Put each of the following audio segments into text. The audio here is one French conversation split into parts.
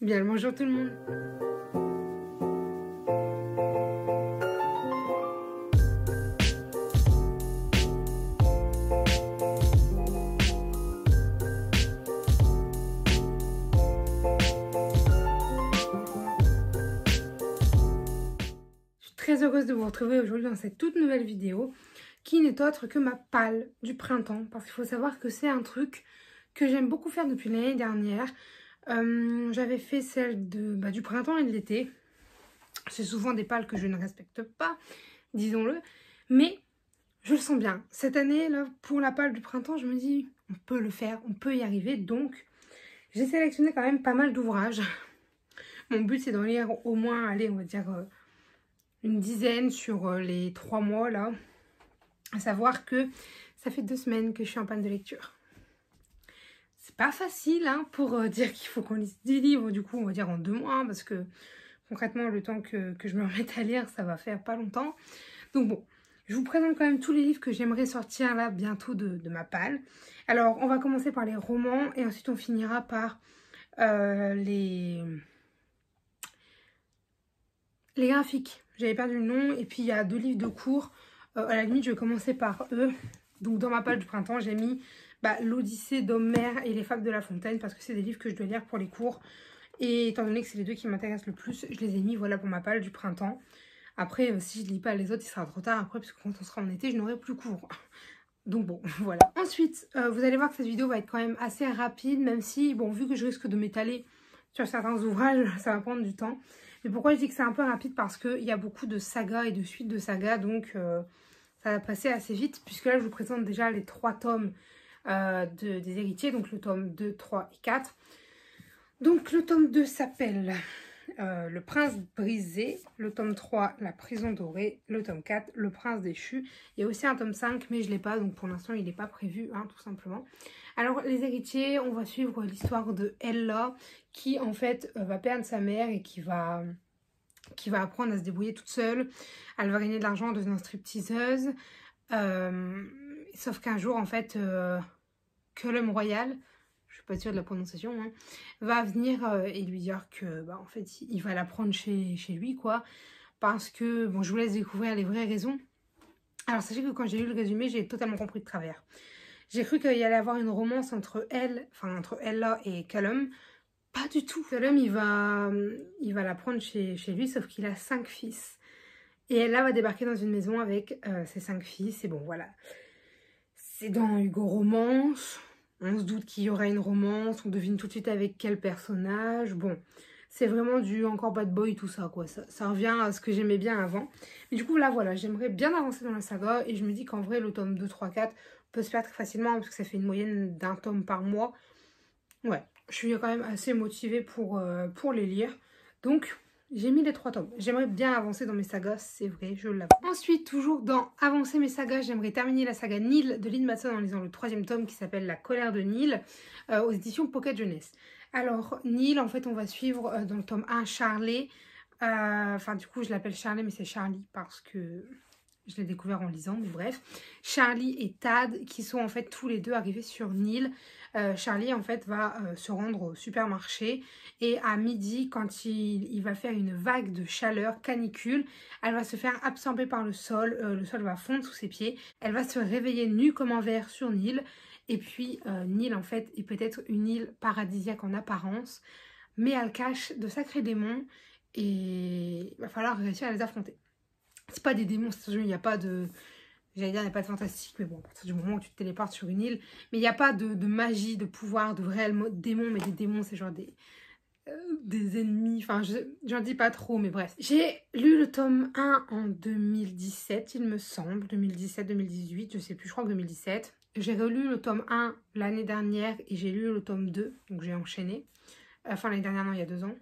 Bien le bonjour tout le monde. Je suis très heureuse de vous retrouver aujourd'hui dans cette toute nouvelle vidéo qui n'est autre que ma palle du printemps, parce qu'il faut savoir que c'est un truc que j'aime beaucoup faire depuis l'année dernière. J'avais fait celle du printemps et de l'été. C'est souvent des pales que je ne respecte pas, disons-le, mais je le sens bien. Cette année, là, pour la pale du printemps, je me dis, on peut le faire, on peut y arriver. Donc, j'ai sélectionné quand même pas mal d'ouvrages. Mon but, c'est d'en lire au moins, allez, on va dire une dizaine sur les 3 mois, là. À savoir que ça fait 2 semaines que je suis en panne de lecture. C'est pas facile hein, pour dire qu'il faut qu'on lise 10 livres, du coup, on va dire en 2 mois, parce que concrètement, le temps que je me remette à lire, ça va faire pas longtemps. Donc bon, je vous présente quand même tous les livres que j'aimerais sortir là bientôt de ma palle. Alors, on va commencer par les romans et ensuite on finira par les graphiques. J'avais perdu le nom et puis il y a 2 livres de cours. À la limite, je vais commencer par eux. Donc dans ma palle du printemps, j'ai mis l'Odyssée d'Homère et les Fables de La Fontaine parce que c'est des livres que je dois lire pour les cours. Et étant donné que c'est les 2 qui m'intéressent le plus, je les ai mis voilà pour ma palle du printemps. Après, si je lis pas les autres, il sera trop tard après parce que quand on sera en été, je n'aurai plus cours. Donc bon, voilà. Ensuite, vous allez voir que cette vidéo va être quand même assez rapide, même si, bon, vu que je risque de m'étaler sur certains ouvrages, ça va prendre du temps. Mais pourquoi je dis que c'est un peu rapide? Parce qu'il y a beaucoup de sagas et de suites de sagas, donc ça va passer assez vite, puisque là, je vous présente déjà les 3 tomes des héritiers, donc le tome 2, 3 et 4. Donc le tome 2 s'appelle Le Prince brisé, le tome 3 La prison dorée, le tome 4 Le Prince déchu. Il y a aussi un tome 5 mais je ne l'ai pas, donc pour l'instant il n'est pas prévu hein, tout simplement. Alors les héritiers, on va suivre l'histoire de Ella qui en fait va perdre sa mère et qui va apprendre à se débrouiller toute seule. Elle va gagner de l'argent en devenant stripteaseuse. Sauf qu'un jour en fait Cullum Royal, je suis pas sûre de la prononciation, hein, va venir et lui dire que en fait il va la prendre chez lui quoi, parce que bon, je vous laisse découvrir les vraies raisons. Alors sachez que quand j'ai lu le résumé, j'ai totalement compris de travers. J'ai cru qu'il y allait avoir une romance entre Ella et Cullum. Pas du tout. Cullum il va la prendre chez lui, sauf qu'il a 5 fils. Et Ella va débarquer dans une maison avec ses 5 fils. Et bon voilà, c'est dans Hugo Romance. On se doute qu'il y aura une romance, on devine tout de suite avec quel personnage. Bon, c'est vraiment du encore bad boy, tout ça, quoi. Ça revient à ce que j'aimais bien avant. Mais du coup, là, voilà, j'aimerais bien avancer dans la saga. Et je me dis qu'en vrai, le tome 2, 3, 4 peut se faire très facilement, parce que ça fait une moyenne d'1 tome par mois. Ouais, je suis quand même assez motivée pour les lire. Donc, j'ai mis les 3 tomes. J'aimerais bien avancer dans mes sagas, c'est vrai, je l'avoue. Ensuite, toujours dans avancer mes sagas, j'aimerais terminer la saga Neil de Lynn Matson en lisant le 3e tome qui s'appelle La colère de Neil aux éditions Pocket Jeunesse. Alors, Neil, en fait, on va suivre dans le tome 1 Charlie. Du coup, je l'appelle Charlie, mais c'est Charlie parce que je l'ai découvert en lisant, mais bref. Charlie et Tad qui sont en fait tous les deux arrivés sur Neil. Charlie en fait va se rendre au supermarché et à midi quand il va faire une vague de chaleur, canicule, elle va se faire absorber par le sol va fondre sous ses pieds, elle va se réveiller nue comme un verre sur Neil et puis Neil en fait est peut-être une île paradisiaque en apparence mais elle cache de sacrés démons et il va falloir réussir à les affronter. C'est pas des démons, il n'y a pas de... J'allais dire, il n'y a pas de fantastique, mais bon, à partir du moment où tu te téléportes sur une île, mais il n'y a pas de magie, de pouvoir, de réels démons, mais des démons, c'est genre des ennemis, enfin, j'en dis pas trop, mais bref. J'ai lu le tome 1 en 2017, il me semble, 2017-2018, je sais plus, je crois que 2017. J'ai relu le tome 1 l'année dernière et j'ai lu le tome 2, donc j'ai enchaîné. Enfin, l'année dernière, non, il y a 2 ans.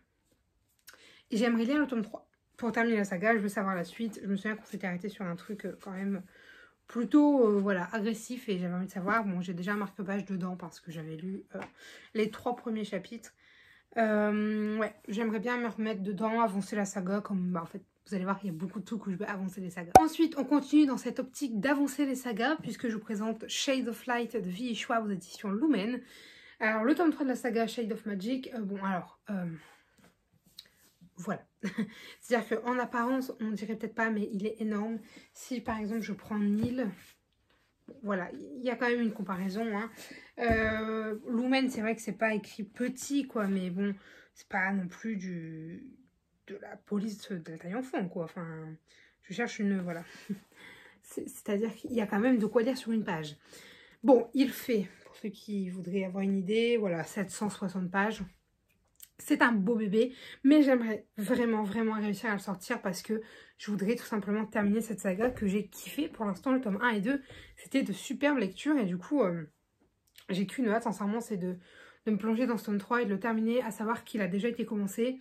Et j'aimerais lire le tome 3. Pour terminer la saga, je veux savoir la suite. Je me souviens qu'on s'était arrêté sur un truc quand même plutôt voilà, agressif et j'avais envie de savoir. Bon, j'ai déjà un marque-page dedans parce que j'avais lu les 3 premiers chapitres. Ouais, j'aimerais bien me remettre dedans, avancer la saga comme en fait, vous allez voir qu'il y a beaucoup de trucs où je vais avancer les sagas. Ensuite, on continue dans cette optique d'avancer les sagas puisque je vous présente Shades of Light de V.E. Schwab aux éditions Lumen. Alors, le tome 3 de la saga Shade of Magic, bon alors... voilà. C'est-à-dire qu'en apparence, on dirait peut-être pas, mais il est énorme. Si par exemple je prends Nil, voilà, il y a quand même une comparaison. Hein. Lumen, c'est vrai que c'est pas écrit petit, quoi, mais bon, c'est pas non plus de la police de la taille enfant, quoi. Enfin, je cherche une, voilà. C'est-à-dire qu'il y a quand même de quoi lire sur une page. Bon, il fait, pour ceux qui voudraient avoir une idée, voilà, 760 pages. C'est un beau bébé, mais j'aimerais vraiment, vraiment réussir à le sortir parce que je voudrais tout simplement terminer cette saga que j'ai kiffé. Pour l'instant, le tome 1 et 2, c'était de superbes lectures et du coup, j'ai qu'une hâte, sincèrement, c'est de me plonger dans ce tome 3 et de le terminer, à savoir qu'il a déjà été commencé.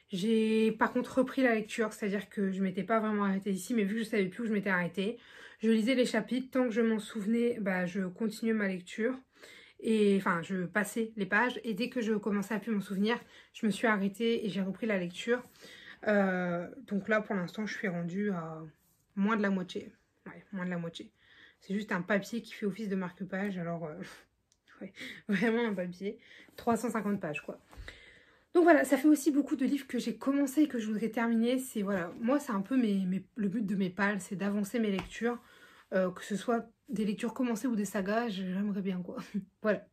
J'ai par contre repris la lecture, c'est-à-dire que je ne m'étais pas vraiment arrêtée ici, mais vu que je ne savais plus où je m'étais arrêtée, je lisais les chapitres, tant que je m'en souvenais, bah, je continuais ma lecture. Et enfin, je passais les pages et dès que je commençais à plus m'en souvenir, je me suis arrêtée et j'ai repris la lecture. Donc là, pour l'instant, je suis rendue à moins de la moitié. Ouais, moins de la moitié. C'est juste un papier qui fait office de marque-page, alors ouais, vraiment un papier. 350 pages, quoi. Donc voilà, ça fait aussi beaucoup de livres que j'ai commencé et que je voudrais terminer. C'est voilà, moi, c'est un peu le but de mes pales, c'est d'avancer mes lectures. Que ce soit des lectures commencées ou des sagas, j'aimerais bien quoi. Voilà.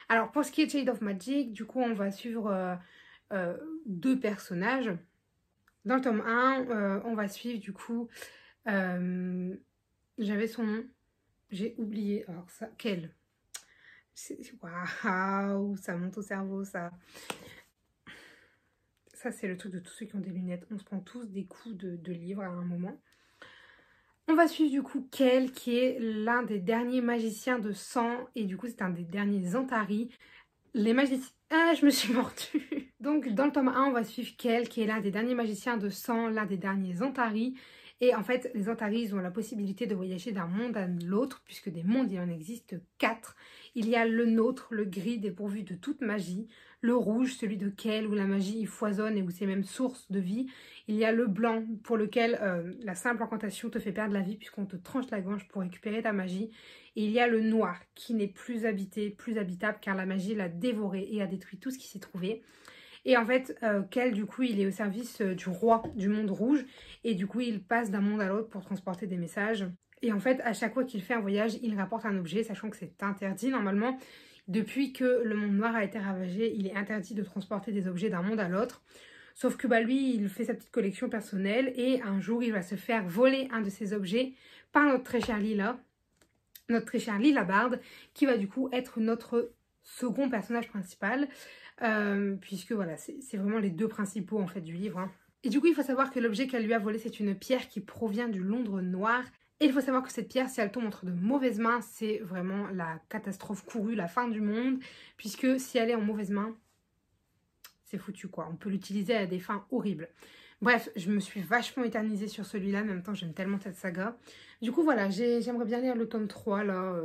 Alors pour ce qui est de Shade of Magic, du coup on va suivre deux personnages. Dans le tome 1, on va suivre du coup, j'avais son nom, j'ai oublié, alors ça, quel? Waouh, ça monte au cerveau ça. Ça c'est le truc de tous ceux qui ont des lunettes, on se prend tous des coups de livres à un moment. On va suivre du coup Kel, qui est l'un des derniers magiciens de sang, et du coup c'est un des derniers Antari. Les magiciens... Ah, je me suis mordue. Donc dans le tome 1, on va suivre Kel, qui est l'un des derniers magiciens de sang, l'un des derniers Antari. Et en fait, les Antari, ils ont la possibilité de voyager d'un monde à l'autre, puisque des mondes, il en existe 4. Il y a le nôtre, le gris dépourvu de toute magie, le rouge, celui de Kel, où la magie foisonne et où c'est même source de vie. Il y a le blanc, pour lequel la simple incantation te fait perdre la vie, puisqu'on te tranche la gorge pour récupérer ta magie. Et il y a le noir, qui n'est plus habité, plus habitable, car la magie l'a dévoré et a détruit tout ce qui s'y trouvait. Et en fait, Kel, du coup, il est au service du roi du monde rouge. Et du coup, il passe d'un monde à l'autre pour transporter des messages. Et en fait, à chaque fois qu'il fait un voyage, il rapporte un objet, sachant que c'est interdit normalement. Depuis que le monde noir a été ravagé, il est interdit de transporter des objets d'un monde à l'autre. Sauf que bah, lui, il fait sa petite collection personnelle. Et un jour, il va se faire voler un de ses objets par notre très chère Lila. Notre très chère Lila Bard, qui va du coup être notre second personnage principal. Puisque voilà, c'est vraiment les deux principaux en fait du livre. Hein. Et du coup, il faut savoir que l'objet qu'elle lui a volé, c'est une pierre qui provient du Londres noir. Et il faut savoir que cette pierre, si elle tombe entre de mauvaises mains, c'est vraiment la catastrophe courue, la fin du monde. Puisque si elle est en mauvaises mains, c'est foutu quoi. On peut l'utiliser à des fins horribles. Bref, je me suis vachement éternisée sur celui-là. En même temps, j'aime tellement cette saga. Du coup, voilà, j'aimerais bien lire le tome 3 là,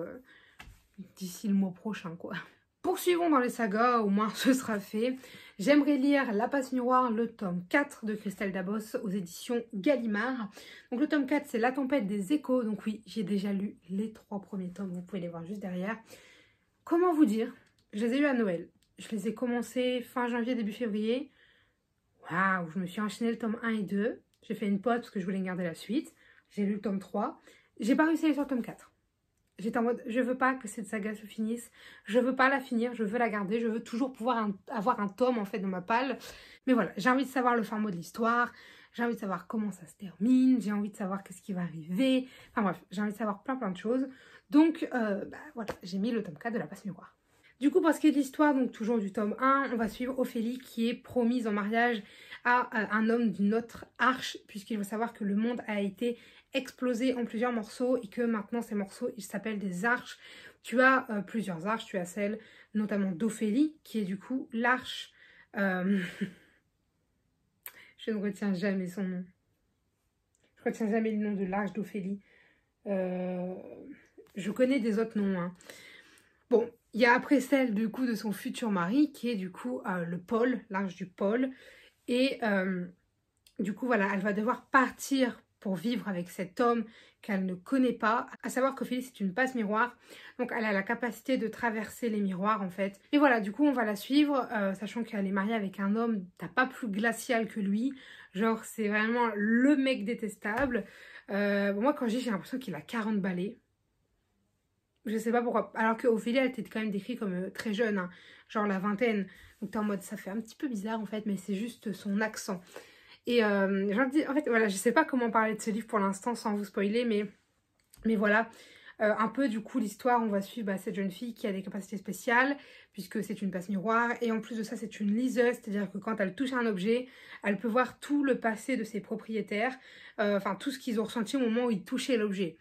d'ici le mois prochain quoi. Poursuivons dans les sagas, au moins ce sera fait. J'aimerais lire La Passe Miroir, le tome 4 de Christelle Dabos aux éditions Gallimard. Donc le tome 4, c'est La Tempête des Échos. Donc oui, j'ai déjà lu les 3 premiers tomes, vous pouvez les voir juste derrière. Comment vous dire? Je les ai lus à Noël. Je les ai commencés fin janvier, début février. Waouh, je me suis enchaîné le tome 1 et 2. J'ai fait une pause parce que je voulais garder la suite. J'ai lu le tome 3. J'ai pas réussi à aller sur le tome 4. J'étais en mode, je veux pas que cette saga se finisse, je veux pas la finir, je veux la garder, je veux toujours pouvoir avoir un tome en fait dans ma palle. Mais voilà, j'ai envie de savoir le fin mot de l'histoire, j'ai envie de savoir comment ça se termine, j'ai envie de savoir qu'est-ce qui va arriver. Enfin bref, j'ai envie de savoir plein de choses. Donc voilà, j'ai mis le tome 4 de La Passe Miroir. Du coup, pour ce qui est de l'histoire, donc toujours du tome 1, on va suivre Ophélie qui est promise en mariage à un homme d'une autre arche, puisqu'il faut savoir que le monde a été explosé en plusieurs morceaux et que maintenant ces morceaux, ils s'appellent des arches. Tu as plusieurs arches, tu as celle notamment d'Ophélie, qui est du coup l'arche... Je ne retiens jamais son nom. Je retiens jamais le nom de l'arche d'Ophélie. Je connais des autres noms, hein. Bon, il y a après celle du coup de son futur mari qui est du coup le pôle, l'arche du pôle. Et du coup voilà, elle va devoir partir pour vivre avec cet homme qu'elle ne connaît pas. À savoir qu'Ophélie, c'est une passe miroir, donc elle a la capacité de traverser les miroirs en fait. Et voilà, du coup on va la suivre, sachant qu'elle est mariée avec un homme pas plus glacial que lui. Genre c'est vraiment le mec détestable. Moi quand j'ai l'impression qu'il a 40 balais. Je sais pas pourquoi. Alors que Ophélie, elle était quand même décrite comme très jeune, hein, genre la vingtaine. Donc t'es en mode, ça fait un petit peu bizarre en fait, mais c'est juste son accent. Et en fait, voilà, je sais pas comment parler de ce livre pour l'instant sans vous spoiler, mais voilà. Un peu du coup l'histoire, on va suivre cette jeune fille qui a des capacités spéciales, puisque c'est une passe miroir, et en plus de ça c'est une liseuse, c'est-à-dire que quand elle touche un objet, elle peut voir tout le passé de ses propriétaires, enfin tout ce qu'ils ont ressenti au moment où ils touchaient l'objet.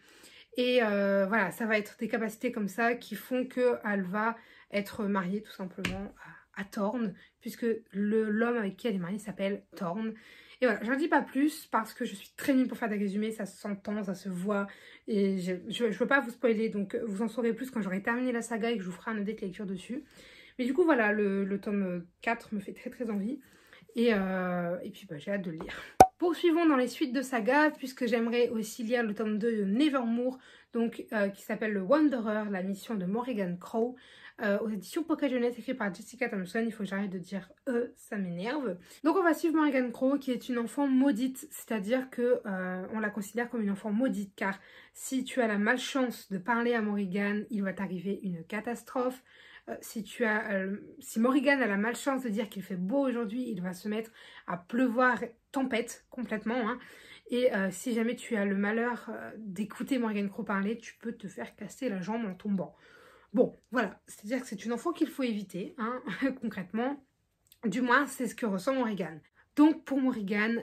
Et voilà, ça va être des capacités comme ça qui font qu'elle va être mariée tout simplement à Thorn, puisque l'homme avec qui elle est mariée s'appelle Thorn. Et voilà, j'en dis pas plus parce que je suis très nulle pour faire des résumés, ça s'entend, ça se voit, et je veux pas vous spoiler, donc vous en saurez plus quand j'aurai terminé la saga et que je vous ferai un update lecture dessus. Mais du coup voilà, le tome 4 me fait très envie, et puis j'ai hâte de le lire. Poursuivons dans les suites de saga, puisque j'aimerais aussi lire le tome 2 de Nevermore, donc, qui s'appelle Le Wanderer, la mission de Morrigan Crow, aux éditions Pocket Jeunesse, écrit par Jessica Thompson. Il faut que j'arrête de dire ça m'énerve. Donc on va suivre Morrigan Crow, qui est une enfant maudite, c'est-à-dire que on la considère comme une enfant maudite, car si tu as la malchance de parler à Morrigan, il va t'arriver une catastrophe. Si Morrigan a la malchance de dire qu'il fait beau aujourd'hui, il va se mettre à pleuvoir, tempête complètement, hein. Et si jamais tu as le malheur d'écouter Morrigan Crow parler, tu peux te faire casser la jambe en tombant. Bon, voilà, c'est-à-dire que c'est une enfant qu'il faut éviter, hein, concrètement. Du moins, c'est ce que ressent Morrigan. Donc pour Morrigan,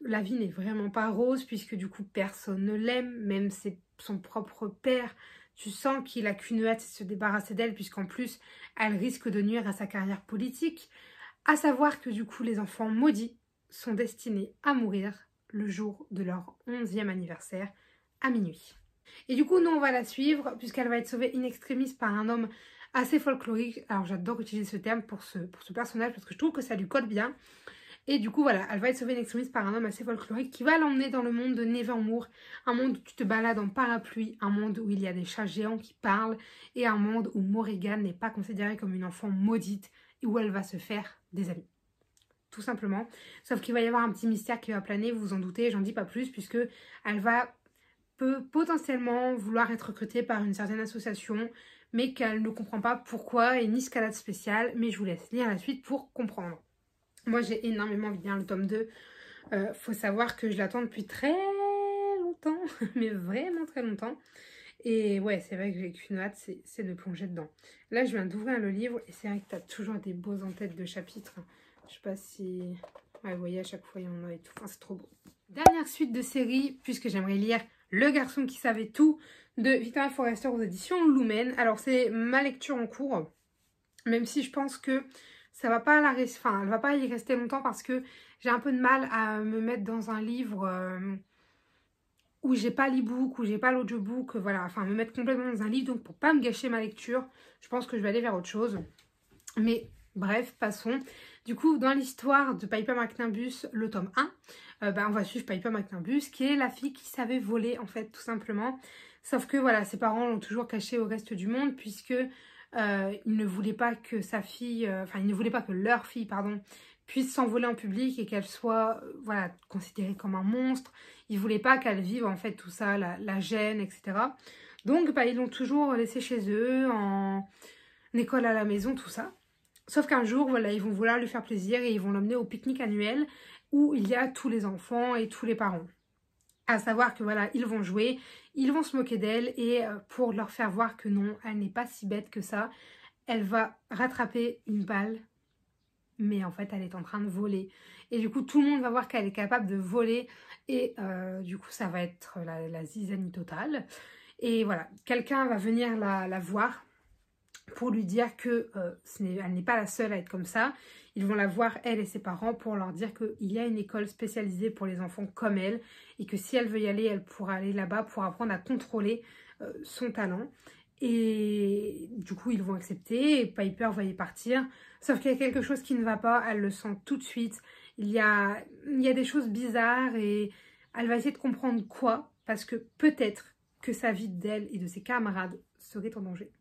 la vie n'est vraiment pas rose, puisque du coup personne ne l'aime, même son propre père. Tu sens qu'il a qu'une hâte de se débarrasser d'elle, puisqu'en plus, elle risque de nuire à sa carrière politique. À savoir que du coup, les enfants maudits sont destinés à mourir le jour de leur 11e anniversaire à minuit. Et du coup, nous, on va la suivre, puisqu'elle va être sauvée in extremis par un homme assez folklorique. Alors, j'adore utiliser ce terme pour ce personnage, parce que je trouve que ça lui colle bien. Et du coup, voilà, elle va être sauvée in extremis par un homme assez folklorique qui va l'emmener dans le monde de Nevermore, un monde où tu te balades en parapluie, un monde où il y a des chats géants qui parlent, et un monde où Morrigan n'est pas considérée comme une enfant maudite, et où elle va se faire des amis. Tout simplement. Sauf qu'il va y avoir un petit mystère qui va planer, vous vous en doutez, j'en dis pas plus, puisque elle peut potentiellement vouloir être recrutée par une certaine association, mais qu'elle ne comprend pas pourquoi et ni ce qu'elle a de spécial, mais je vous laisse lire la suite pour comprendre. Moi, j'ai énormément envie de lire le tome 2. Faut savoir que je l'attends depuis très longtemps, mais vraiment très longtemps. Et ouais, c'est vrai que j'ai qu'une hâte, c'est de plonger dedans. Là, je viens d'ouvrir le livre et c'est vrai que tu as toujours des beaux en-têtes de chapitres. Je sais pas si... Ouais, vous voyez, à chaque fois, il y en a et tout. Enfin, c'est trop beau. Dernière suite de série, puisque j'aimerais lire Le garçon qui savait tout de Victoria Forester aux éditions Lumen. Alors, c'est ma lecture en cours, même si je pense que ça va pas elle va pas y rester longtemps parce que j'ai un peu de mal à me mettre dans un livre où j'ai pas l'e-book, où j'ai pas l'audiobook, voilà, enfin me mettre complètement dans un livre. Donc pour pas me gâcher ma lecture, je pense que je vais aller vers autre chose. Mais bref, passons. Du coup, dans l'histoire de Piper McNimbus, le tome 1, on va suivre Piper McNimbus, qui est la fille qui savait voler, en fait, tout simplement. Sauf que, voilà, ses parents l'ont toujours cachée au reste du monde, puisque ils ne voulaient pas que sa fille, ils ne voulaient pas que leur fille, pardon, puisse s'envoler en public et qu'elle soit, voilà, considérée comme un monstre. Ils voulaient pas qu'elle vive, en fait, tout ça, la gêne, etc. Donc, ils l'ont toujours laissée chez eux, en école à la maison, tout ça. Sauf qu'un jour, voilà, ils vont vouloir lui faire plaisir et ils vont l'emmener au pique-nique annuel où il y a tous les enfants et tous les parents. À savoir que voilà, ils vont jouer, ils vont se moquer d'elle et pour leur faire voir que non, elle n'est pas si bête que ça, elle va rattraper une balle, mais en fait, elle est en train de voler. Et du coup, tout le monde va voir qu'elle est capable de voler et du coup, ça va être la zizanie totale. Et voilà, quelqu'un va venir la voir pour lui dire que elle n'est pas la seule à être comme ça. Ils vont la voir, elle et ses parents, pour leur dire qu'il y a une école spécialisée pour les enfants comme elle, et que si elle veut y aller, elle pourra aller là-bas pour apprendre à contrôler son talent. Et du coup, ils vont accepter, et Piper va y partir. Sauf qu'il y a quelque chose qui ne va pas, elle le sent tout de suite. Il y a des choses bizarres, et Elle va essayer de comprendre quoi, parce que peut-être que sa vie d'elle et de ses camarades serait en danger.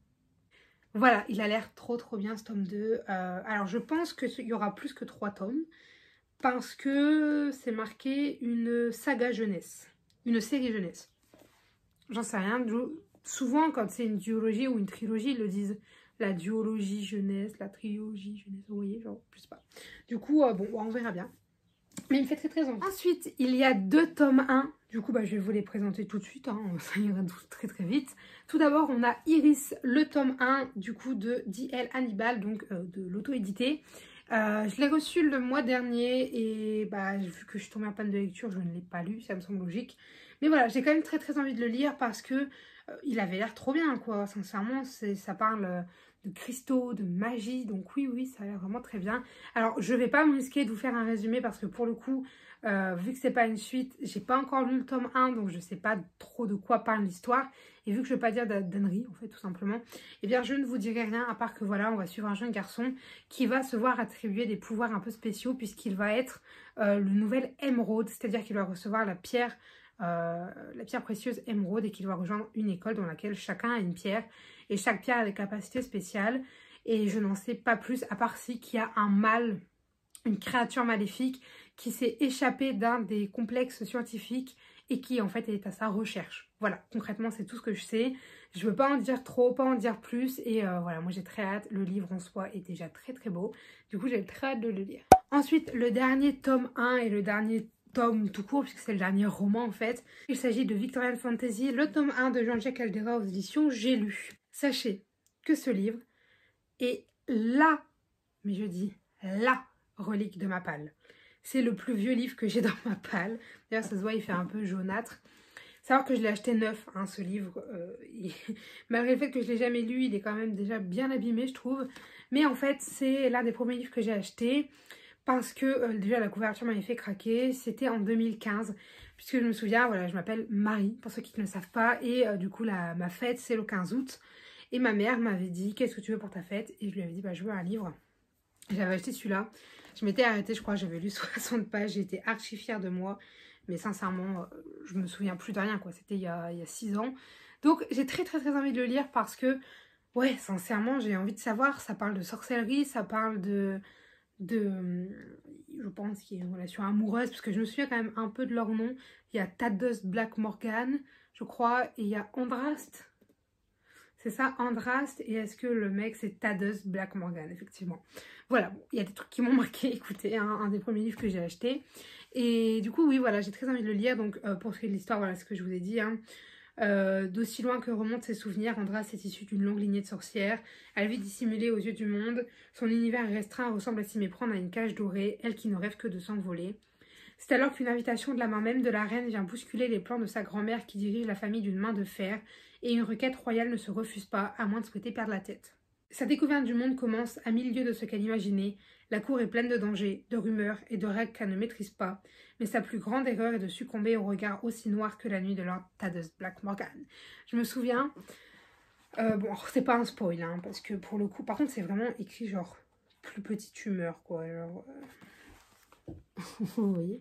Voilà, il a l'air trop bien ce tome 2. Alors je pense qu'il y aura plus que 3 tomes, parce que c'est marqué une saga jeunesse, une série jeunesse. J'en sais rien. Souvent, quand c'est une duologie ou une trilogie, ils le disent. La duologie jeunesse, la trilogie jeunesse, vous voyez, genre, je sais pas. Du coup, bon, on verra bien. Mais il me fait très envie. Ensuite, il y a 2 tomes 1. Du coup, je vais vous les présenter tout de suite. Hein. Ça ira très vite. Tout d'abord, on a Iris, le tome 1, du coup, de D.L. Hannibal, donc de l'auto-édité. Je l'ai reçu le mois dernier et vu que je suis tombée en panne de lecture, je ne l'ai pas lu, ça me semble logique. Mais voilà, j'ai quand même très envie de le lire parce que il avait l'air trop bien, quoi. Sincèrement, ça parle de cristaux, de magie, donc oui, ça a l'air vraiment très bien. Alors, je vais pas me risquer de vous faire un résumé parce que pour le coup, vu que c'est pas une suite, j'ai pas encore lu le tome 1, donc je sais pas trop de quoi parle l'histoire. Et vu que je veux pas dire d'ânerie, en fait, tout simplement, eh bien, je ne vous dirai rien, à part que voilà, on va suivre un jeune garçon qui va se voir attribuer des pouvoirs un peu spéciaux, puisqu'il va être le nouvel émeraude, c'est-à-dire qu'il va recevoir la pierre précieuse émeraude et qu'il va rejoindre une école dans laquelle chacun a une pierre, et chaque pierre a des capacités spéciales, et je n'en sais pas plus, à part si qu'il y a un mâle, une créature maléfique qui s'est échappée d'un des complexes scientifiques et qui en fait est à sa recherche. Voilà, concrètement c'est tout ce que je sais. Je veux pas en dire trop, pas en dire plus, et voilà, moi j'ai très hâte. Le livre en soi est déjà très beau, du coup j'ai très hâte de le lire. Ensuite, le dernier tome 1 et le dernier tome tout court, puisque c'est le dernier roman en fait. Il s'agit de Victorian Fantasy, le tome 1 de Jean-Jacques Caldera aux éditions J'ai lu. Sachez que ce livre est là, mais je dis la relique de ma palle. C'est le plus vieux livre que j'ai dans ma palle. D'ailleurs, ça se voit, il fait un peu jaunâtre. Savoir que je l'ai acheté neuf, hein, ce livre. Malgré le fait que je ne l'ai jamais lu, il est quand même déjà bien abîmé, je trouve. Mais en fait, c'est l'un des premiers livres que j'ai acheté. Parce que déjà, la couverture m'avait fait craquer. C'était en 2015. Puisque je me souviens, voilà, je m'appelle Marie, pour ceux qui ne le savent pas. Et du coup, ma fête, c'est le 15 août. Et ma mère m'avait dit, qu'est-ce que tu veux pour ta fête? Et je lui avais dit, je veux un livre. J'avais acheté celui-là. Je m'étais arrêtée, je crois, j'avais lu 60 pages. J'étais archi fière de moi. Mais sincèrement, je me souviens plus de rien, quoi. C'était il y a 6 ans. Donc, j'ai très envie de le lire parce que, ouais, sincèrement, j'ai envie de savoir. Ça parle de sorcellerie, ça parle je pense qu'il y a une relation amoureuse, parce que je me souviens quand même un peu de leur nom. Il y a Thaddeus Black Morgan, je crois, et il y a Andrast. C'est ça, Andrast, et est-ce que le mec c'est Thaddeus Black Morgan, effectivement. Voilà, bon, il y a des trucs qui m'ont marqué, écoutez, hein, un des premiers livres que j'ai acheté. Et du coup, oui, voilà, j'ai très envie de le lire, donc pour ce qui est de l'histoire, voilà ce que je vous ai dit, hein. D'aussi loin que remontent ses souvenirs, Andrast est issue d'une longue lignée de sorcières. Elle vit dissimulée aux yeux du monde. Son univers restreint ressemble à s'y méprendre à une cage dorée, elle qui ne rêve que de s'envoler. C'est alors qu'une invitation de la main même de la reine vient bousculer les plans de sa grand-mère qui dirige la famille d'une main de fer, et une requête royale ne se refuse pas, à moins de souhaiter perdre la tête. Sa découverte du monde commence à 1000 lieues de ce qu'elle imaginait. La cour est pleine de dangers, de rumeurs et de règles qu'elle ne maîtrise pas, mais sa plus grande erreur est de succomber au regard aussi noir que la nuit de Lord Thaddeus Black Morgan. Je me souviens, bon, c'est pas un spoil, hein, parce que pour le coup, par contre, c'est vraiment écrit genre plus petite humeur, quoi. Genre, vous voyez.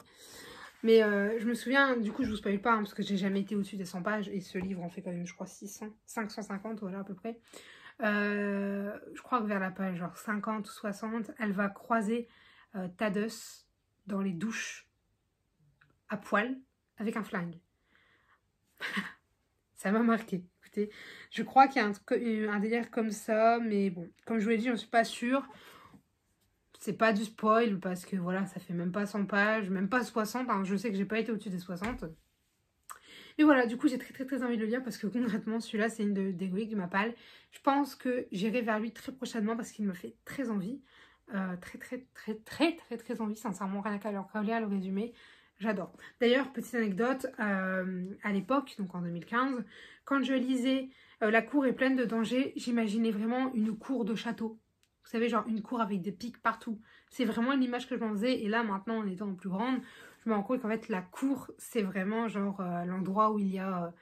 Mais je me souviens, du coup, je vous spoil pas, hein, parce que j'ai jamais été au-dessus des 100 pages, et ce livre en fait quand même, je crois, 550, voilà, à peu près. Je crois que vers la page genre 50 ou 60, elle va croiser Thaddeus dans les douches à poil avec un flingue. Ça m'a marqué. Écoutez, je crois qu'il y a un délire comme ça, mais bon, comme je vous l'ai dit, je ne suis pas sûre. C'est pas du spoil parce que voilà, ça fait même pas 100 pages, même pas 60. Hein, je sais que j'ai pas été au-dessus des 60. Mais voilà, du coup, j'ai très envie de le lire parce que concrètement, celui-là, c'est une des reliques de ma palle. Je pense que j'irai vers lui très prochainement parce qu'il me fait très envie. Très envie, sincèrement, rien qu'à le résumé. J'adore. D'ailleurs, petite anecdote, à l'époque, donc en 2015, quand je lisais La cour est pleine de dangers, j'imaginais vraiment une cour de château. Vous savez, genre une cour avec des pics partout. C'est vraiment l'image que je m'en faisais. Et là, maintenant, en étant plus grande, je me rends compte qu'en fait, la cour, c'est vraiment genre l'endroit où il y a...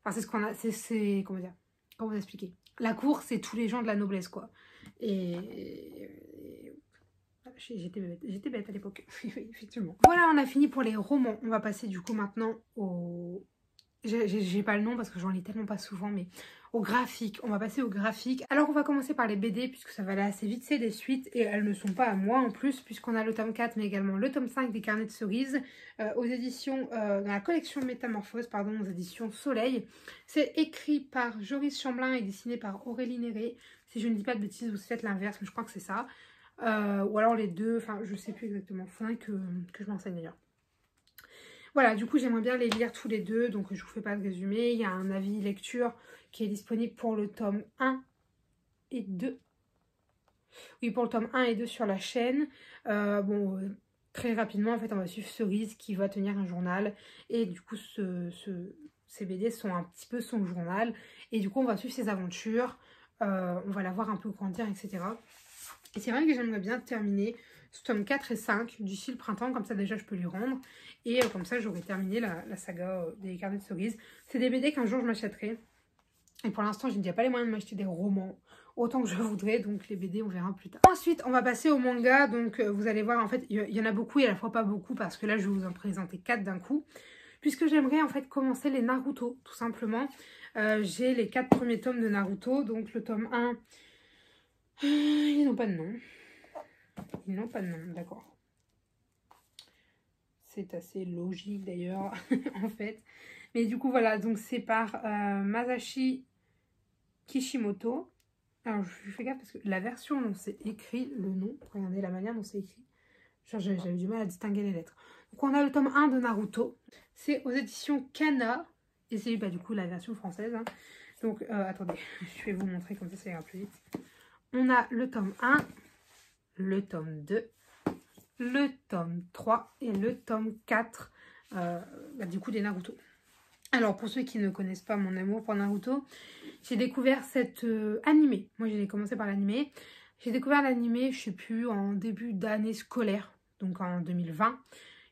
Enfin, c'est ce qu'on a... comment dire? Comment vous expliquer? La cour, c'est tous les gens de la noblesse, quoi. Et J'étais bête à l'époque. Oui, effectivement. Voilà, on a fini pour les romans. On va passer du coup maintenant au... J'ai pas le nom parce que j'en lis tellement pas souvent, mais au graphique. On va passer au graphique. Alors on va commencer par les BD puisque ça va aller assez vite. C'est des suites et elles ne sont pas à moi en plus puisqu'on a le tome 4 mais également le tome 5 des Carnets de Cerises aux éditions, dans la collection Métamorphose, pardon, aux éditions Soleil. C'est écrit par Joris Chamblin et dessiné par Aurélie Néré. Si je ne dis pas de bêtises, vous faites l'inverse, mais je crois que c'est ça. Ou alors les deux, enfin je sais plus exactement. Faudrait que je m'enseigne d'ailleurs. Voilà, du coup, j'aimerais bien les lire tous les deux, donc je vous fais pas de résumé. Il y a un avis lecture qui est disponible pour le tome 1 et 2. Oui, pour le tome 1 et 2 sur la chaîne. Très rapidement, en fait, on va suivre Cerise qui va tenir un journal. Et du coup, ces BD sont un petit peu son journal. Et du coup, on va suivre ses aventures. On va la voir un peu grandir, etc. Et c'est vrai que j'aimerais bien terminer ce tome 4 et 5 d'ici le printemps, comme ça déjà je peux lui rendre. Et comme ça j'aurai terminé la saga des Carnets de Cerises. C'est des BD qu'un jour je m'achèterai. Et pour l'instant je n'ai pas les moyens de m'acheter des romans autant que je voudrais, donc les BD on verra plus tard. Ensuite on va passer au manga, donc vous allez voir en fait il y en a beaucoup et à la fois pas beaucoup parce que là je vais vous en présenter 4 d'un coup. Puisque j'aimerais en fait commencer les Naruto tout simplement. J'ai les 4 premiers tomes de Naruto, donc le tome 1... ils n'ont pas de nom. Ils n'ont pas de nom, d'accord. C'est assez logique d'ailleurs, en fait. Mais du coup, voilà, donc c'est par Masashi Kishimoto. Alors, je fais gaffe parce que la version dont c'est écrit, le nom, regardez la manière dont c'est écrit. Genre, j'avais du mal à distinguer les lettres. Donc, on a le tome 1 de Naruto. C'est aux éditions Kana. Et c'est du coup la version française. Hein. Donc, attendez, je vais vous montrer comme ça ira plus vite. On a le tome 1, le tome 2, le tome 3 et le tome 4 du coup des Naruto. Alors pour ceux qui ne connaissent pas mon amour pour Naruto, j'ai découvert cet animé. Moi j'ai commencé par l'animé. J'ai découvert l'animé, je sais plus, en début d'année scolaire, donc en 2020.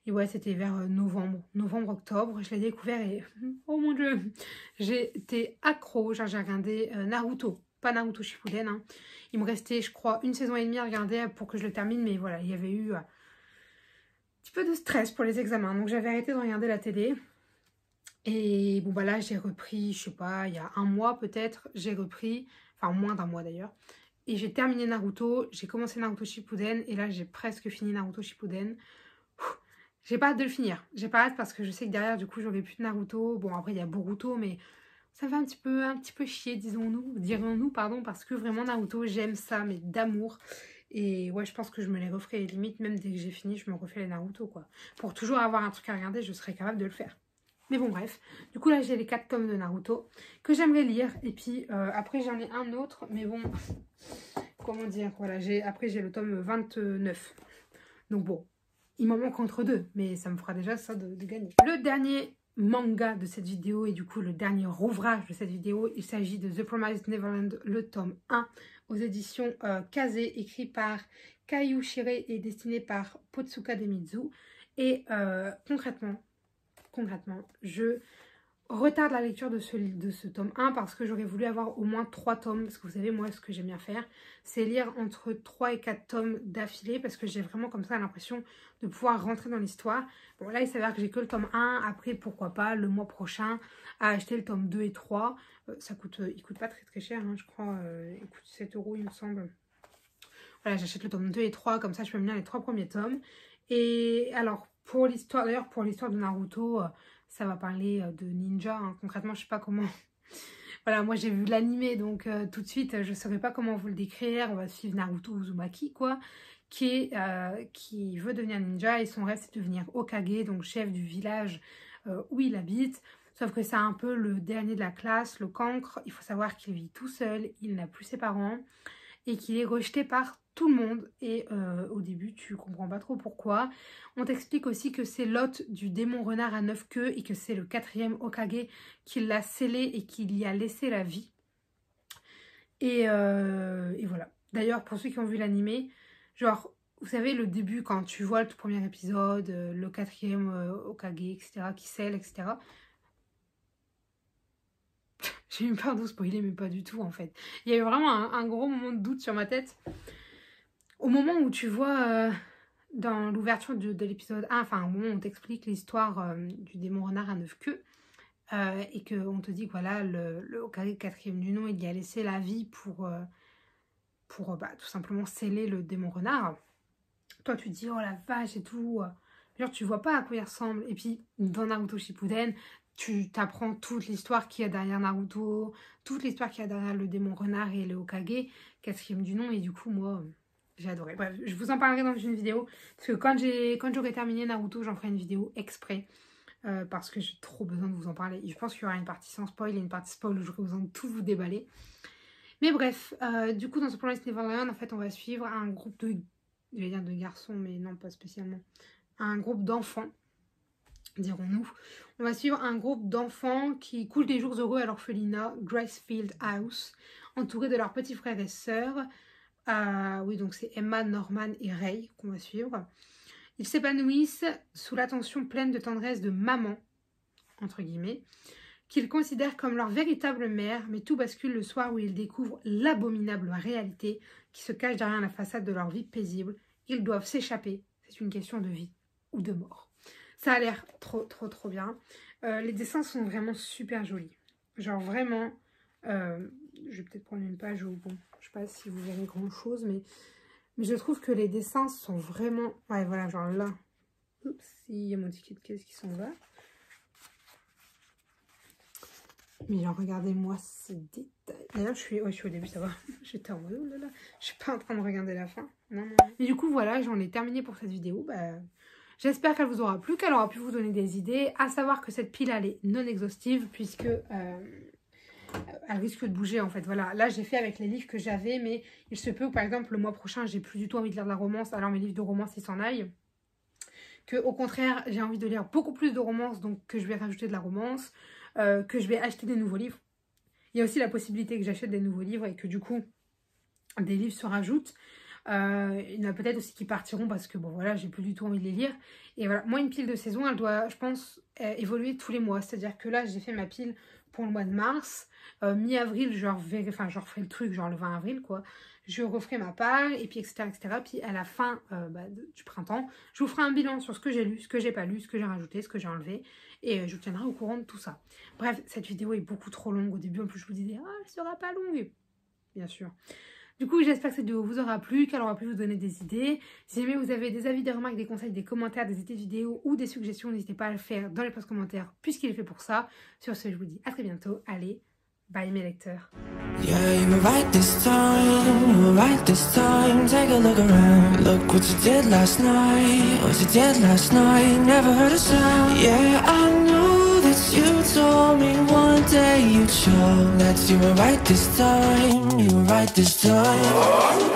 Et ouais, c'était vers novembre-octobre. Je l'ai découvert et oh mon dieu, j'ai été accro. Genre j'ai regardé Naruto, pas Naruto Shippuden. Hein. Il me restait, je crois, 1 saison et demie à regarder pour que je le termine. Mais voilà, il y avait eu un petit peu de stress pour les examens. Donc j'avais arrêté de regarder la télé. Et bon bah là j'ai repris, je sais pas, il y a un mois peut-être, j'ai repris, enfin moins d'un mois d'ailleurs. Et j'ai terminé Naruto, j'ai commencé Naruto Shippuden et là j'ai presque fini Naruto Shippuden. J'ai pas hâte de le finir, j'ai pas hâte parce que je sais que derrière du coup j'aurai plus de Naruto. Bon après il y a Boruto mais ça me fait un petit peu chier dirons-nous pardon, parce que vraiment Naruto j'aime ça mais d'amour. Et ouais je pense que je me les referai limite même dès que j'ai fini je me refais les Naruto quoi. Pour toujours avoir un truc à regarder je serais capable de le faire. Mais bon bref, du coup là j'ai les 4 tomes de Naruto que j'aimerais lire. Et puis après j'en ai un autre mais bon, comment dire, voilà, après j'ai le tome 29. Donc bon, il m'en manque entre deux, mais ça me fera déjà ça de gagner. Le dernier manga de cette vidéo et du coup le dernier ouvrage de cette vidéo, il s'agit de The Promised Neverland, le tome 1 aux éditions Kaze, écrit par Kaiu Shirei et dessiné par Potsuka Demizu. Et concrètement, je retarde la lecture de ce tome 1 parce que j'aurais voulu avoir au moins 3 tomes. Parce que vous savez, moi, ce que j'aime bien faire, c'est lire entre 3 et 4 tomes d'affilée parce que j'ai vraiment comme ça l'impression de pouvoir rentrer dans l'histoire. Bon, là, il s'avère que j'ai que le tome 1. Après, pourquoi pas, le mois prochain, à acheter le tome 2 et 3. Il coûte pas très cher, hein, je crois. Il coûte 7 €, il me semble. Voilà, j'achète le tome 2 et 3, comme ça, je peux me lire les 3 premiers tomes. Et alors, pour l'histoire, d'ailleurs, pour l'histoire de Naruto, ça va parler de ninja. Hein. Concrètement, je sais pas comment. Voilà, moi j'ai vu l'animé, donc tout de suite, je saurais pas comment vous le décrire. On va suivre Naruto Uzumaki, quoi, qui veut devenir ninja et son rêve c'est de devenir Hokage, donc chef du village où il habite. Sauf que c'est un peu le dernier de la classe, le cancre. Il faut savoir qu'il vit tout seul, il n'a plus ses parents et qu'il est rejeté par tout le monde. Et au début, tu comprends pas trop pourquoi. On t'explique aussi que c'est l'hôte du démon renard à 9 queues et que c'est le 4e Hokage qui l'a scellé et qui y a laissé la vie. Et voilà. D'ailleurs, pour ceux qui ont vu l'animé, genre, vous savez, le début, quand tu vois le tout premier épisode, le 4e Hokage, etc., qui scelle, etc., j'ai eu peur de spoiler, mais pas du tout, en fait. Il y a eu vraiment un gros moment de doute sur ma tête. au moment où tu vois dans l'ouverture de l'épisode 1, enfin au moment où on t'explique l'histoire du démon renard à 9 queues, et qu'on te dit que voilà, le Hokage 4e du nom, il y a laissé la vie pour tout simplement sceller le démon renard. Toi tu te dis oh la vache et tout, genre tu vois pas à quoi il ressemble. Et puis dans Naruto Shippuden, tu t'apprends toute l'histoire qu'il y a derrière Naruto, toute l'histoire qu'il y a derrière le démon renard et le Hokage 4e du nom, et du coup moi j'ai adoré. Bref, je vous en parlerai dans une vidéo, parce que quand j'aurai terminé Naruto, j'en ferai une vidéo exprès. Parce que j'ai trop besoin de vous en parler. Et je pense qu'il y aura une partie sans spoil et une partie spoil où j'aurai besoin de tout vous déballer. Mais bref, du coup dans ce Promised Neverland, en fait on va suivre un groupe de, je vais dire de garçons, mais non pas spécialement, un groupe d'enfants, dirons-nous. On va suivre un groupe d'enfants qui coulent des jours heureux à l'orphelinat Gracefield House, entourés de leurs petits frères et sœurs. Oui, donc c'est Emma, Norman et Ray qu'on va suivre. Ils s'épanouissent sous l'attention pleine de tendresse de maman, entre guillemets, qu'ils considèrent comme leur véritable mère, mais tout bascule le soir où ils découvrent l'abominable réalité qui se cache derrière la façade de leur vie paisible. Ils doivent s'échapper, c'est une question de vie ou de mort. Ça a l'air trop bien. Les dessins sont vraiment super jolis. Genre vraiment, je vais peut-être prendre une page où, bon, je sais pas si vous verrez grand chose, mais je trouve que les dessins sont vraiment... Ouais, voilà, genre là. Oups, il y a mon ticket de caisse qui s'en va. Mais genre, regardez-moi ces détails. D'ailleurs, je suis au début, ça va. J'étais en mode, oh là là, je suis pas en train de regarder la fin. Non. Et du coup, voilà, j'en ai terminé pour cette vidéo. J'espère qu'elle vous aura plu, qu'elle aura pu vous donner des idées. À savoir que cette pile, elle est non exhaustive, puisque... elle risque de bouger en fait. Voilà, là j'ai fait avec les livres que j'avais, mais il se peut que par exemple le mois prochain j'ai plus du tout envie de lire de la romance, alors mes livres de romance ils s'en aillent. Que au contraire j'ai envie de lire beaucoup plus de romance, donc que je vais rajouter de la romance, que je vais acheter des nouveaux livres. Il y a aussi la possibilité que j'achète des nouveaux livres et que du coup des livres se rajoutent. Il y en a peut-être aussi qui partiront parce que bon voilà, j'ai plus du tout envie de les lire. Et voilà, moi une pile de saison elle doit, je pense, évoluer tous les mois. C'est-à-dire que là j'ai fait ma pile pour le mois de mars. Mi-avril, je referai le truc, genre le 20 avril, quoi. Je referai ma part, et puis etc. Puis à la fin du printemps, je vous ferai un bilan sur ce que j'ai lu, ce que j'ai pas lu, ce que j'ai rajouté, ce que j'ai enlevé. Et je vous tiendrai au courant de tout ça. Bref, cette vidéo est beaucoup trop longue. Au début, en plus, je vous disais, ah, elle sera pas longue. Bien sûr. Du coup, j'espère que cette vidéo vous aura plu, qu'elle aura pu vous donner des idées. Si jamais vous avez des avis, des remarques, des conseils, des commentaires, des idées de vidéos ou des suggestions, n'hésitez pas à le faire dans les posts commentaires, puisqu'il est fait pour ça. Sur ce, je vous dis à très bientôt. Allez, bye mes lecteurs. Yeah, you were right this time, you were right this time. Take a look around, look what you did last night. What you did last night, never heard a sound. Yeah, I know that you told me one day you'd show that you were right this time, you were right this time.